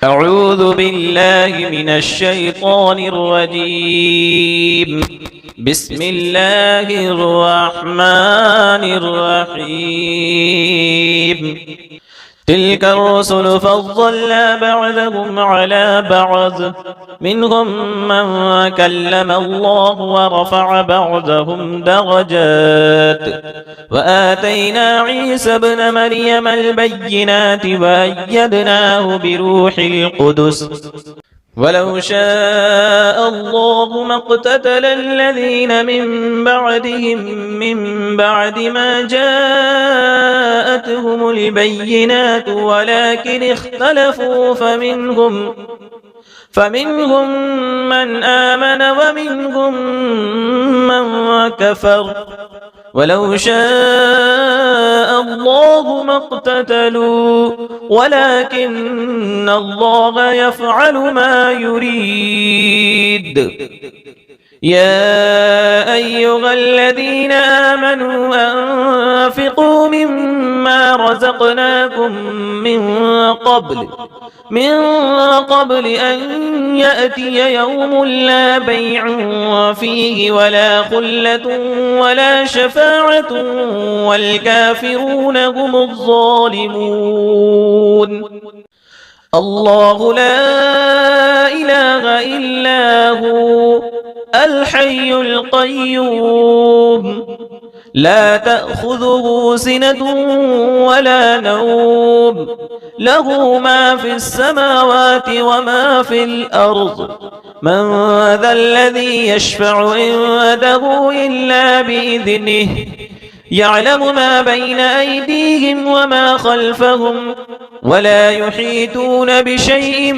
أعوذ بالله من الشيطان الرجيم. بسم الله الرحمن الرحيم. تلك الرسل فضلنا بعضهم على بعض، منهم من كلم الله ورفع بعضهم درجات، وآتينا عيسى ابن مريم البينات وأيدناه بروح القدس. ولو شاء الله ما اقتتل الذين من بعدهم من بعد ما جاءتهم البينات ولكن اختلفوا فمنهم من آمن ومنهم من كفر. ولو شاء الله ما اقتتلوا ولكن الله يفعل ما يريد. يا أيها الذين آمنوا أنفقوا مما رزقناكم من قبل أن يأتي يوم لا بيع فيه ولا خلة ولا شفاعة والكافرون هم الظالمون. الله لا إله إلا هو الحي القيوم، لا تأخذه سنة ولا نوم، له ما في السماوات وما في الأرض. من ذا الذي يشفع عنده إلا بإذنه، يعلم ما بين أيديهم وما خلفهم، ولا يحيطون بشيء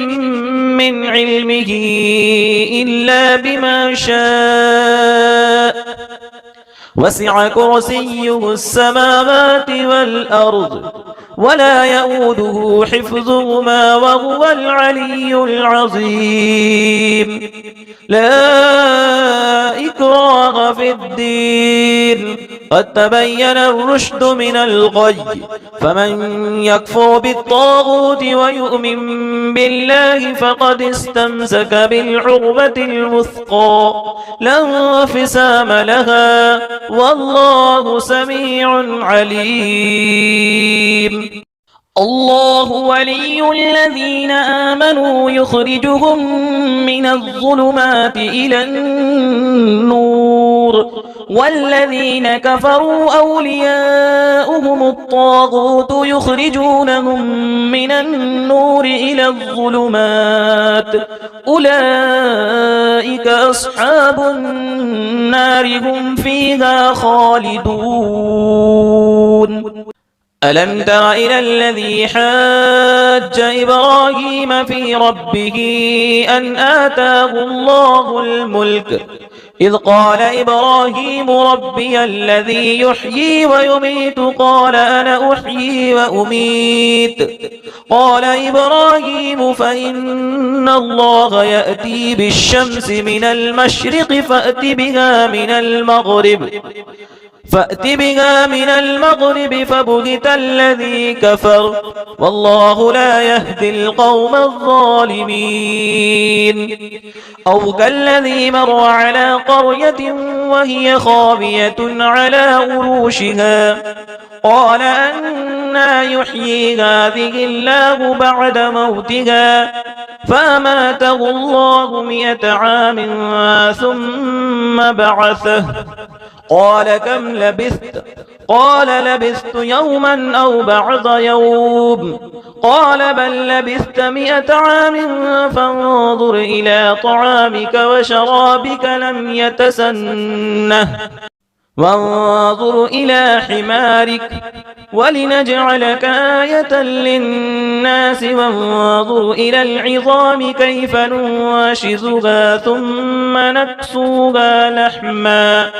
من علمه إلا بما شاء. وسع كرسيه السماوات والأرض ولا يؤوده حفظهما وهو العلي العظيم. لا إكراه في الدين، قد تبين الرشد من الغي، فمن يكفر بالطاغوت ويؤمن بالله فقد استمسك بالعروة الوثقى لا انفصام لها، والله سميع عليم. الله ولي الذين آمنوا يخرجهم من الظلمات إلى النور، والذين كفروا أولياؤهم الطاغوت يخرجونهم من النور إلى الظلمات، أولئك أصحاب النار هم فيها خالدون. ألم تر إلى الذي حاج إبراهيم في ربه أن آتاه الله الملك، إذ قال إبراهيم ربي الذي يحيي ويميت قال أنا أحيي وأميت. قال إبراهيم فإن الله يأتي بالشمس من المشرق فأت بها من المغرب فبهت الذي كفر، والله لا يهدي القوم الظالمين. أو كالذي مر على قرية وهي خاوية على عروشها، قال أنى يحيي هذه الله بعد موتها، فأماته الله 100 عام ثم بعثه. قال كم لبثت؟ قال لبثت يوما أو بعض يوم. قال بل لبثت 100 عام فانظر إلى طعامك وشرابك لم يتسنه، وانظر إلى حمارك ولنجعلك آية للناس، وانظر إلى العظام كيف ننشزها ثم نكسوها لحما.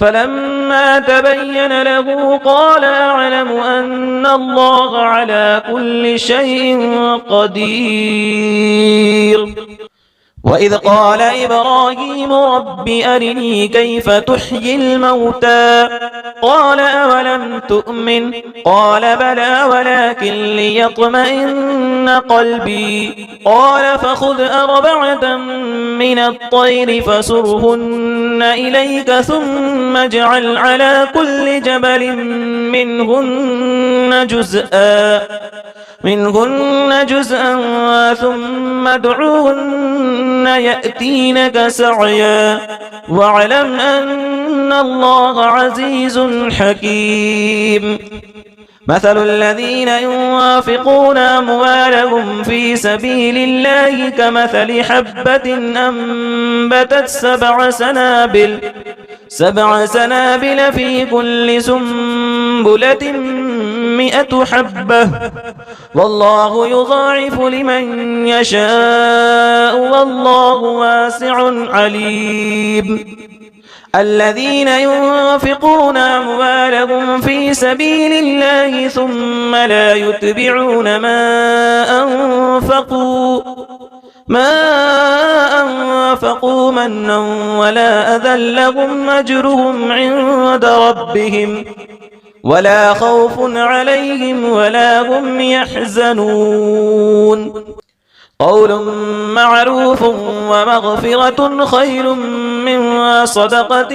فلما تبين له قال أعلم أن الله على كل شيء قدير. وإذ قال إبراهيم رب أرني كيف تحيي الموتى قال أولم تؤمن قال بلى ولكن ليطمئن قلبي قال فخذ أربعة من الطير فسرهن إليك ثم اجعل على كل جبل منهن جزءا ثم ادعوهن يأتينك سعيا واعلم أن الله عزيز حكيم مثل الذين ينفقون أموالهم في سبيل الله كمثل حبة أنبتت سبع سنابل في كل سنبلة 100 حبة والله يضاعف لمن يشاء والله واسع عليم الذين ينفقون أموالهم في سبيل الله ثم لا يتبعون ما أنفقوا منا ولا أذى لهم أجرهم عند ربهم ولا خوف عليهم ولا هم يحزنون قول معروف ومغفرة خير من صدقة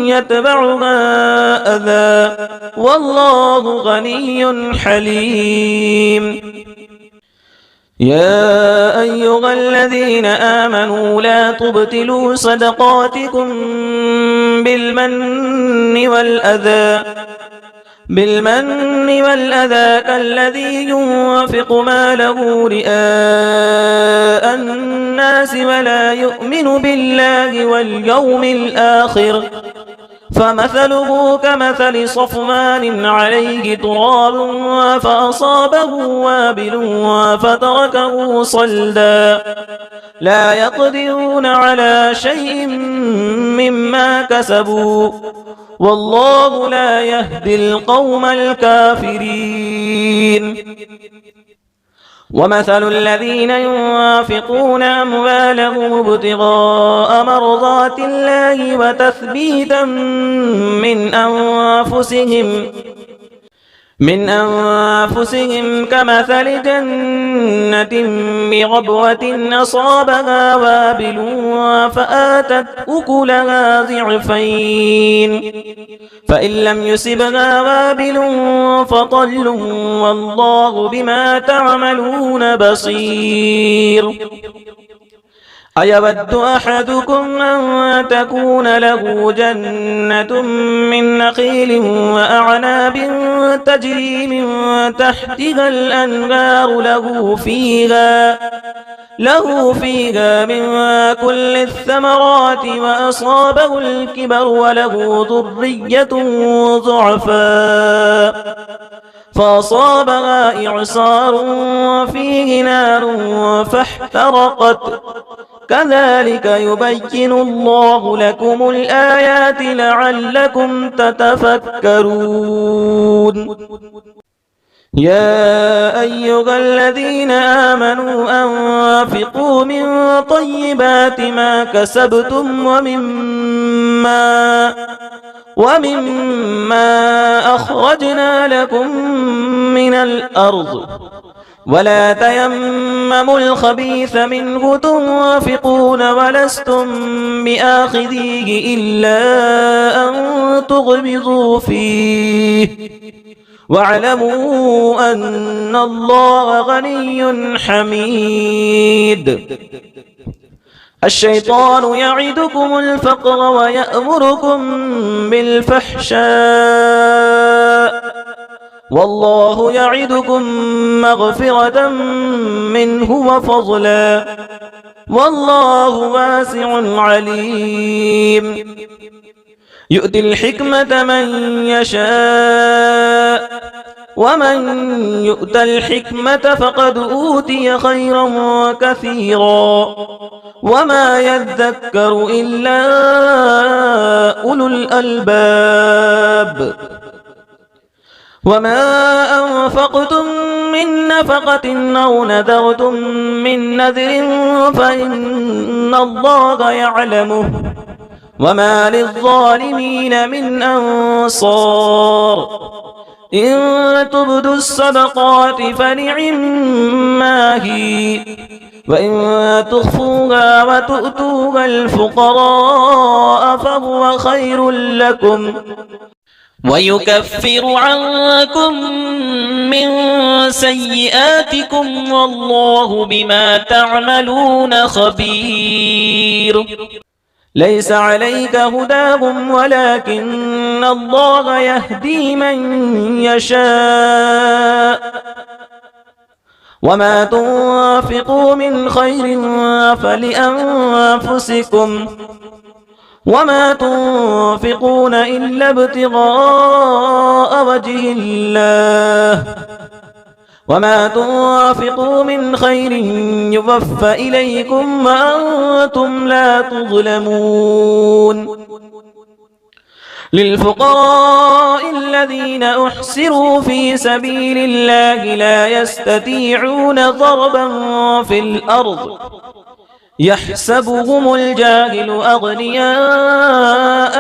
يتبعها أذى والله غني حليم يا أيها الذين آمنوا لا تبطلوا صدقاتكم بالمن والأذى كالذي ينفق ماله رئاء الناس ولا يؤمن بالله واليوم الآخر فمثله كمثل صفوان عليه تراب فأصابه وابل فتركه صلدا لا يقدرون على شيء مما كسبوا والله لا يهدي القوم الكافرين ومثل الذين ينفقون أموالهم ابتغاء مرضات الله وتثبيتا من أنفسهم كمثل جنة بربوة أصابها وابل فآتت أكلها ضعفين فإن لم يصبها وابل فطل والله بما تعملون بصير أيود أحدكم أن تكون له جنة من نخيل وأعناب تجري من تحتها الأنهار له فيها من كل الثمرات وأصابه الكبر وله ذرية ضعفاء فأصابها إعصار فيه نار فاحترقت كذلك يبين الله لكم الآيات لعلكم تتفكرون يا أيها الذين آمنوا أنفقوا من طيبات ما كسبتم ومما أخرجنا لكم من الأرض ولا تيمموا الخبيث منه تنفقون ولستم بآخذيه إلا أن تغمضوا فيه واعلموا أن الله غني حميد الشيطان يعدكم الفقر ويأمركم بالفحشاء والله يعدكم مغفرة منه وفضلا والله واسع عليم يؤتي الحكمة من يشاء ومن يؤت الحكمة فقد أوتي خيرا كثيرا وما يذكر إلا أولو الألباب وما أنفقتم من نفقة أو نذرتم من نذر فإن الله يعلمه وما للظالمين من أنصار إن تبدوا الصدقات فنعما هي وإن تخفوها وتؤتوها الفقراء فهو خير لكم ويكفر عنكم من سيئاتكم والله بما تعملون خبير ليس عليك هداهم ولكن الله يهدي من يشاء وما تنفقوا من خير فلأنفسكم وما تنفقون إلا ابتغاء وجه الله وما تنفقوا من خير يوفى إليكم وأنتم لا تظلمون للفقراء الذين أحصروا في سبيل الله لا يستطيعون ضربا في الأرض يحسبهم الجاهل أغنياء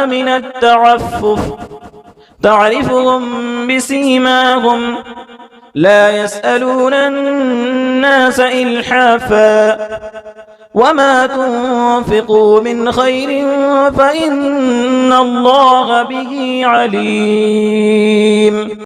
من التعفف تعرفهم بسيماهم لا يسألون الناس إلحافا وما تنفقوا من خير فإن الله به عليم